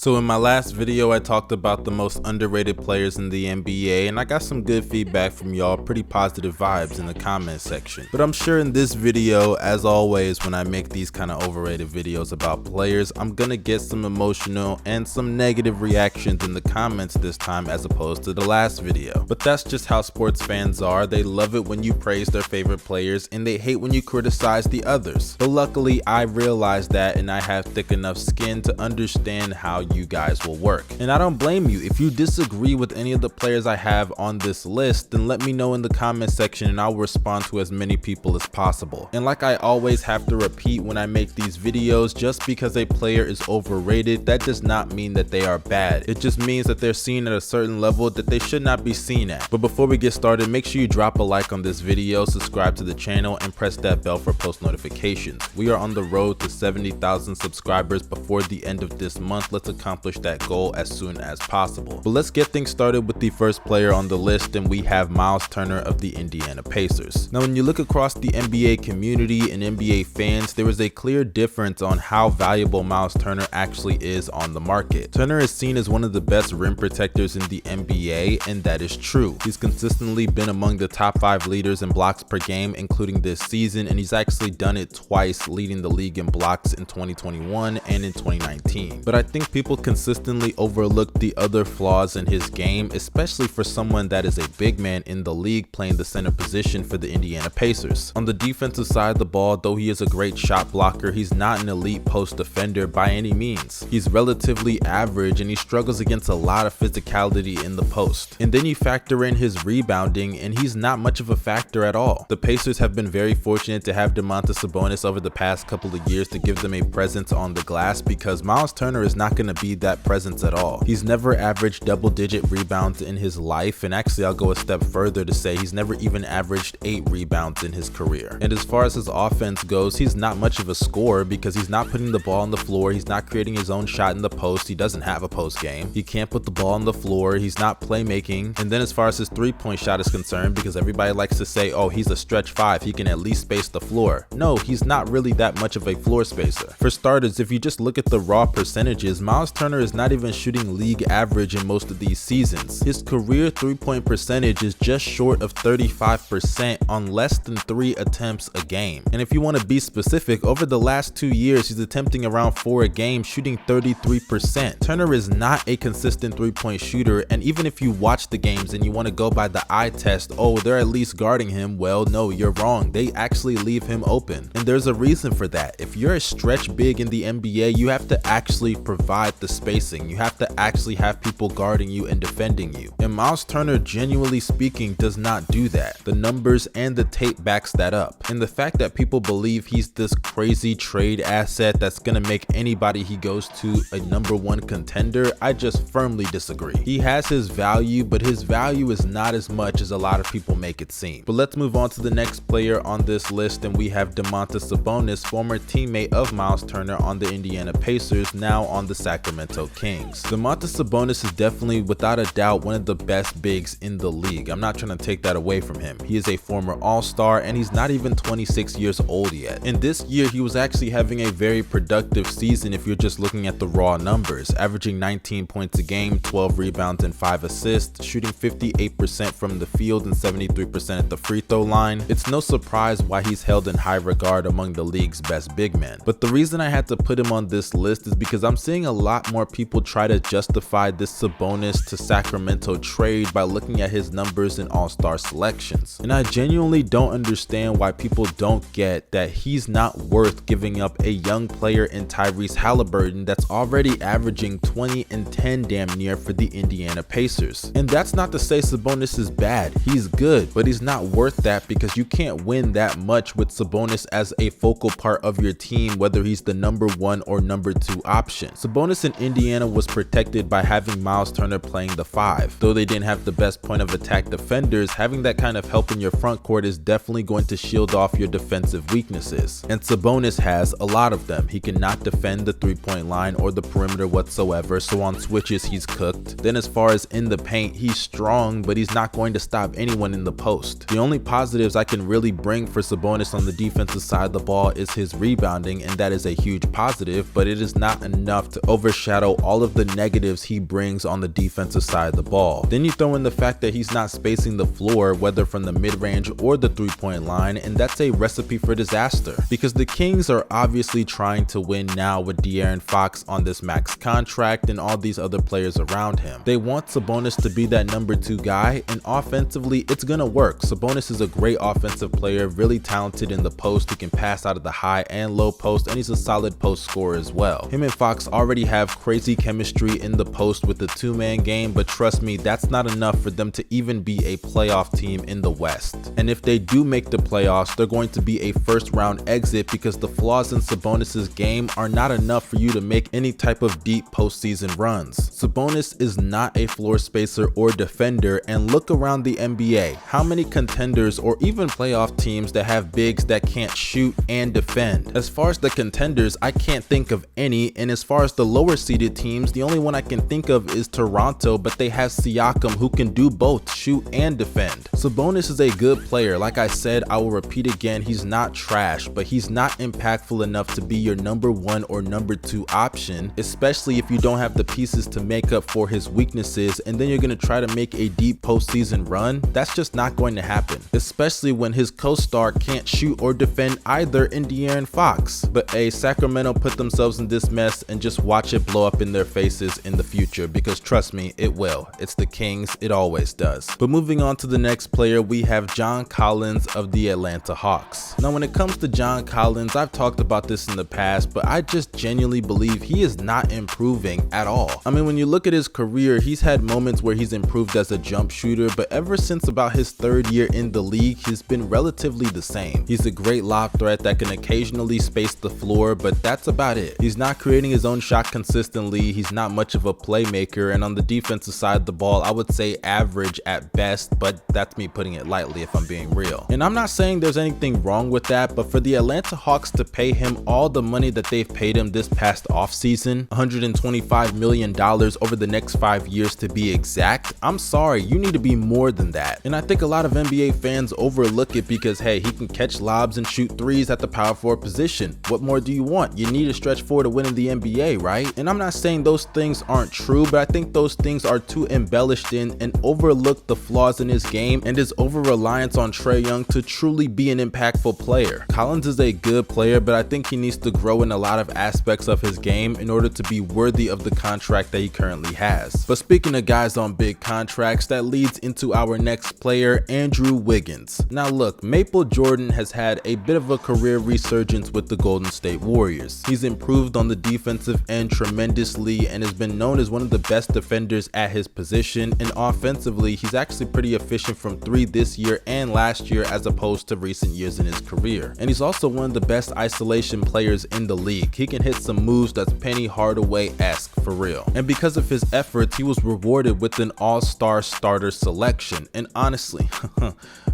So in my last video, I talked about the most underrated players in the NBA, and I got some good feedback from y'all, pretty positive vibes in the comment section. But I'm sure in this video, as always, when I make these kind of overrated videos about players, I'm gonna get some emotional and some negative reactions in the comments this time as opposed to the last video. But that's just how sports fans are. They love it when you praise their favorite players and they hate when you criticize the others. But luckily, I realized that and I have thick enough skin to understand how you guys will work. And I don't blame you. If you disagree with any of the players I have on this list, then let me know in the comment section and I'll respond to as many people as possible. And like I always have to repeat when I make these videos, just because a player is overrated, that does not mean that they are bad. It just means that they're seen at a certain level that they should not be seen at. But before we get started, make sure you drop a like on this video, subscribe to the channel, and press that bell for post notifications. We are on the road to 70,000 subscribers before the end of this month. Let's accomplish that goal as soon as possible. But let's get things started with the first player on the list, and we have Miles Turner of the Indiana Pacers. Now, when you look across the NBA community and NBA fans, there is a clear difference on how valuable Miles Turner actually is on the market. Turner is seen as one of the best rim protectors in the NBA, and that is true. He's consistently been among the top 5 leaders in blocks per game, including this season, and he's actually done it twice, leading the league in blocks in 2021 and in 2019. But I think people consistently overlook the other flaws in his game, especially for someone that is a big man in the league playing the center position for the Indiana Pacers. On the defensive side of the ball, though he is a great shot blocker, he's not an elite post defender by any means. He's relatively average and he struggles against a lot of physicality in the post. And then you factor in his rebounding and he's not much of a factor at all. The Pacers have been very fortunate to have Mantas Sabonis over the past couple of years to give them a presence on the glass, because Miles Turner is not going to be that presence at all. He's never averaged double-digit rebounds in his life, and actually I'll go a step further to say he's never even averaged 8 rebounds in his career. And as far as his offense goes, he's not much of a scorer because he's not putting the ball on the floor, he's not creating his own shot in the post, he doesn't have a post game, he can't put the ball on the floor, he's not playmaking. And then as far as his three-point shot is concerned, because everybody likes to say, oh, he's a stretch 5, he can at least space the floor. No, he's not really that much of a floor spacer. For starters, if you just look at the raw percentages, Miles Turner is not even shooting league average in most of these seasons. His career three-point percentage is just short of 35% on less than 3 attempts a game. And if you want to be specific, over the last 2 years, he's attempting around 4 a game, shooting 33%. Turner is not a consistent three-point shooter, and even if you watch the games and you want to go by the eye test, oh, they're at least guarding him, well, no, you're wrong. They actually leave him open. And there's a reason for that. If you're a stretch big in the NBA, you have to actually provide the spacing. You have to actually have people guarding you and defending you. And Miles Turner, genuinely speaking, does not do that. The numbers and the tape backs that up. And the fact that people believe he's this crazy trade asset that's gonna make anybody he goes to a #1 contender, I just firmly disagree. He has his value, but his value is not as much as a lot of people make it seem. But let's move on to the next player on this list, and we have Mantas Sabonis, former teammate of Miles Turner on the Indiana Pacers, now on the Sacramento Kings. Mantas Sabonis is definitely, without a doubt, one of the best bigs in the league. I'm not trying to take that away from him. He is a former All-Star and he's not even 26 years old yet. And this year he was actually having a very productive season if you're just looking at the raw numbers, averaging 19 points a game, 12 rebounds and 5 assists, shooting 58% from the field and 73% at the free throw line. It's no surprise why he's held in high regard among the league's best big men. But the reason I had to put him on this list is because I'm seeing a lot more people try to justify this Sabonis to Sacramento trade by looking at his numbers in all-star selections. And I genuinely don't understand why people don't get that he's not worth giving up a young player in Tyrese Halliburton that's already averaging 20 and 10 damn near for the Indiana Pacers. And that's not to say Sabonis is bad. He's good, but he's not worth that because you can't win that much with Sabonis as a focal part of your team, whether he's the #1 or #2 option. Sabonis in Indiana was protected by having Miles Turner playing the 5. Though they didn't have the best point of attack defenders, having that kind of help in your front court is definitely going to shield off your defensive weaknesses. And Sabonis has a lot of them. He cannot defend the 3-point line or the perimeter whatsoever, so on switches he's cooked. Then as far as in the paint, he's strong, but he's not going to stop anyone in the post. The only positives I can really bring for Sabonis on the defensive side of the ball is his rebounding, and that is a huge positive, but it is not enough to overshadow overshadow all of the negatives he brings on the defensive side of the ball. Then you throw in the fact that he's not spacing the floor, whether from the mid-range or the three-point line, and that's a recipe for disaster, because the Kings are obviously trying to win now with De'Aaron Fox on this max contract and all these other players around him. They want Sabonis to be that number 2 guy, and offensively it's gonna work. Sabonis is a great offensive player, really talented in the post. He can pass out of the high and low post, and he's a solid post scorer as well. Him and Fox already have crazy chemistry in the post with the two-man game, but trust me, that's not enough for them to even be a playoff team in the West. And if they do make the playoffs, they're going to be a first-round exit, because the flaws in Sabonis's game are not enough for you to make any type of deep postseason runs. Sabonis is not a floor spacer or defender, and look around the NBA. How many contenders or even playoff teams that have bigs that can't shoot and defend? As far as the contenders, I can't think of any, and as far as the lower seeded teams, the only one I can think of is Toronto, but they have Siakam, who can do both, shoot and defend. Sabonis is a good player. Like I said, I will repeat again, he's not trash, but he's not impactful enough to be your number 1 or number 2 option, especially if you don't have the pieces to make up for his weaknesses, and then you're going to try to make a deep postseason run. That's just not going to happen, especially when his co-star can't shoot or defend either in De'Aaron Fox. But Sacramento put themselves in this mess, and just watch it blow up in their faces in the future, because trust me, it will. It's the Kings, it always does. But moving on to the next player, we have John Collins of the Atlanta Hawks. Now when it comes to John Collins, I've talked about this in the past, but I just genuinely believe he is not improving at all. I mean, when you look at his career, he's had moments where he's improved as a jump shooter, but ever since about his 3rd year in the league, he's been relatively the same. He's a great lob threat that can occasionally space the floor, but that's about it. He's not creating his own shot consistently, he's not much of a playmaker, and on the defensive side of the ball, I would say average at best, but that's me putting it lightly if I'm being real. And I'm not saying there's anything wrong with that, but for the Atlanta Hawks to pay him all the money that they've paid him this past offseason, $125 million over the next 5 years to be exact, I'm sorry, you need to be more than that. And I think a lot of NBA fans overlook it because, hey, he can catch lobs and shoot threes at the power forward position. What more do you want? You need a stretch four to win in the NBA, right? And I'm not saying those things aren't true, but I think those things are too embellished in and overlook the flaws in his game and his over-reliance on Trae Young to truly be an impactful player. Collins is a good player, but I think he needs to grow in a lot of aspects of his game in order to be worthy of the contract that he currently has. But speaking of guys on big contracts, that leads into our next player, Andrew Wiggins. Now look, Maple Jordan has had a bit of a career resurgence with the Golden State Warriors. He's improved on the defensive end tremendously and has been known as one of the best defenders at his position, and offensively he's actually pretty efficient from 3 this year and last year as opposed to recent years in his career. And he's also one of the best isolation players in the league. He can hit some moves that's Penny Hardaway-esque for real. And because of his efforts, he was rewarded with an all-star starter selection. And honestly,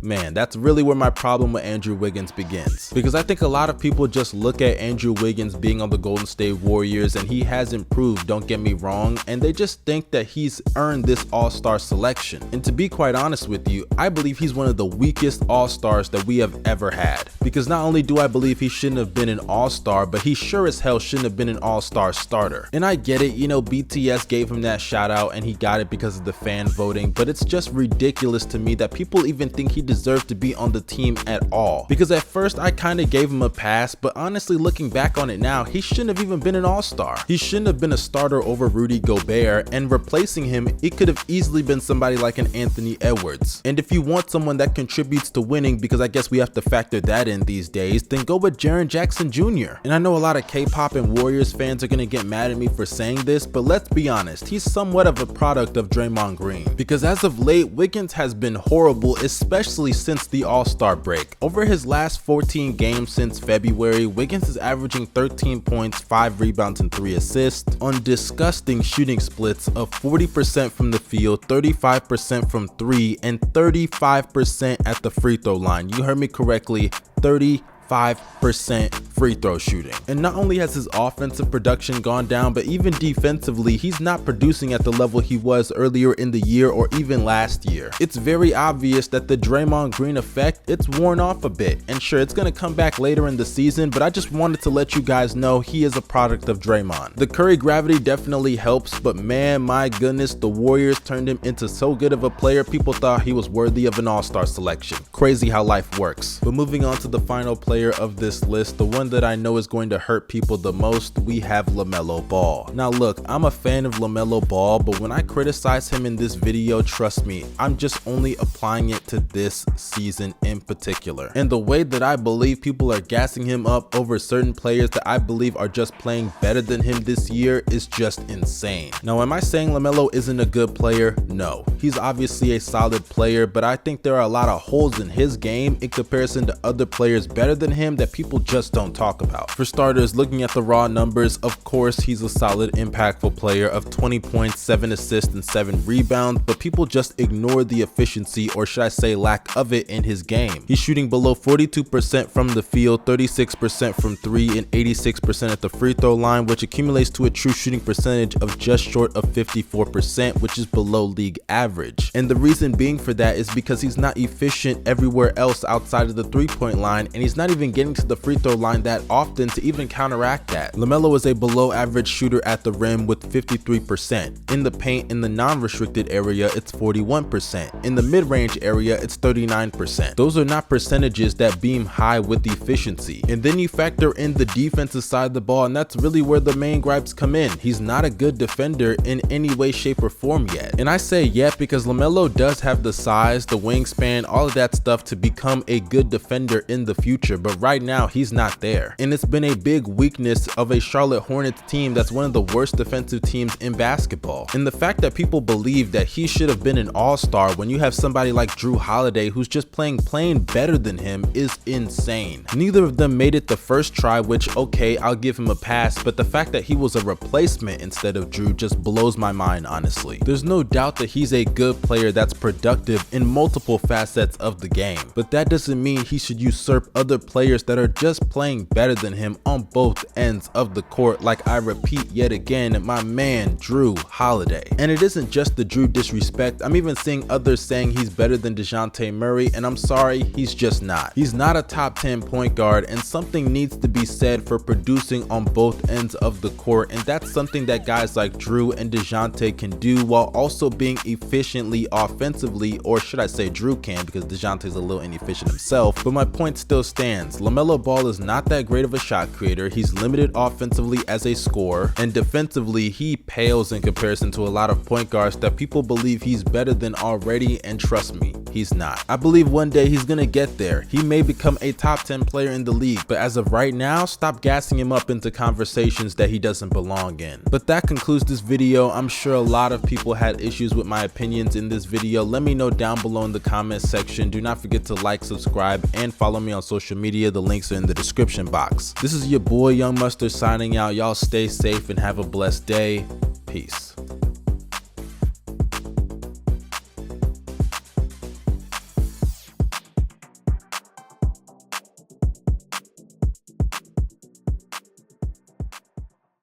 man, that's really where my problem with Andrew Wiggins begins. Because I think a lot of people just look at Andrew Wiggins being on the Golden State Warriors, and he has improved, don't get me wrong, and they just think that he's earned this all-star selection. And to be quite honest with you, I believe he's one of the weakest all-stars that we have ever had. Because not only do I believe he shouldn't have been an all-star, but he sure as hell shouldn't have been an all-star starter. And I get it, you know, BTS gave him that shout out and he got it because of the fan voting, but it's just ridiculous to me that people even think he deserved to be on the team at all. Because at first I kind of gave him a pass, but honestly looking back on it now, he shouldn't have even been an all-star. He shouldn't have been a starter over Rudy Gobert, and replacing him, it could have easily been somebody like an Anthony Edwards. And if you want someone that contributes to winning, because I guess we have to factor that in these days, then go with Jaren Jackson Jr. And I know a lot of K-pop and Warriors fans are gonna get mad at me for saying this, but let's be honest, he's somewhat of a product of Draymond Green. Because as of late, Wiggins has been horrible, especially since the All-Star break. Over his last 14 games since February, Wiggins is averaging 13 points, 5 rebounds, and 3 assists on disgusting shooting splits of 40% from the field, 35% from 3, and 35% at the free throw line. You heard me correctly, 35%. 35% free throw shooting. And not only has his offensive production gone down, but even defensively, he's not producing at the level he was earlier in the year or even last year. It's very obvious that the Draymond Green effect, it's worn off a bit. And sure, it's gonna come back later in the season, but I just wanted to let you guys know he is a product of Draymond. The Curry gravity definitely helps, but man, my goodness, the Warriors turned him into so good of a player, people thought he was worthy of an all-star selection. Crazy how life works. But moving on to the final player of this list, the one that I know is going to hurt people the most, we have Lamelo Ball. Now look, I'm a fan of Lamelo Ball, but when I criticize him in this video, trust me, I'm just only applying it to this season in particular. And the way that I believe people are gassing him up over certain players that I believe are just playing better than him this year is just insane. Now, am I saying Lamelo isn't a good player? No. He's obviously a solid player, but I think there are a lot of holes in his game in comparison to other players better than him that people just don't talk about. For starters, looking at the raw numbers, of course, he's a solid, impactful player of 20 points, 7 assists, and 7 rebounds, but people just ignore the efficiency, or should I say lack of it, in his game. He's shooting below 42% from the field, 36% from 3, and 86% at the free throw line, which accumulates to a true shooting percentage of just short of 54%, which is below league average. And the reason being for that is because he's not efficient everywhere else outside of the three-point line, and he's not even getting to the free throw line that often to even counteract that. Lamelo is a below average shooter at the rim with 53%. In the paint, in the non-restricted area, it's 41%. In the mid-range area, it's 39%. Those are not percentages that beam high with efficiency. And then you factor in the defensive side of the ball, and that's really where the main gripes come in. He's not a good defender in any way, shape, or form yet. And I say yet because Lamelo does have the size, the wingspan, all of that stuff to become a good defender in the future, but right now he's not there. And it's been a big weakness of a Charlotte Hornets team that's one of the worst defensive teams in basketball. And the fact that people believe that he should have been an all-star when you have somebody like Drew Holiday who's just playing better than him is insane. Neither of them made it the first try, which okay, I'll give him a pass, but the fact that he was a replacement instead of Drew just blows my mind, honestly. There's no doubt that he's a good player that's productive in multiple facets of the game, but that doesn't mean he should usurp other players that are just playing better than him on both ends of the court, like I repeat yet again, my man Drew Holiday. And it isn't just the Drew disrespect, I'm even seeing others saying he's better than DeJounte Murray, and I'm sorry, he's just not. He's not a top 10 point guard, and something needs to be said for producing on both ends of the court, and that's something that guys like Drew and DeJounte can do while also being efficiently offensively, or should I say Drew can, because DeJounte's a little inefficient himself, but my point still stands. Lamelo Ball is not that great of a shot creator, he's limited offensively as a scorer, and defensively he pales in comparison to a lot of point guards that people believe he's better than already, and trust me, he's not. I believe one day he's gonna get there. He may become a top 10 player in the league, but as of right now, stop gassing him up into conversations that he doesn't belong in. But that concludes this video. I'm sure a lot of people had issues with my opinions in this video. Let me know down below in the comment section. Do not forget to like, subscribe, and follow me on social media. The links are in the description box. This is your boy Young Mustard signing out. Y'all stay safe and have a blessed day. Peace.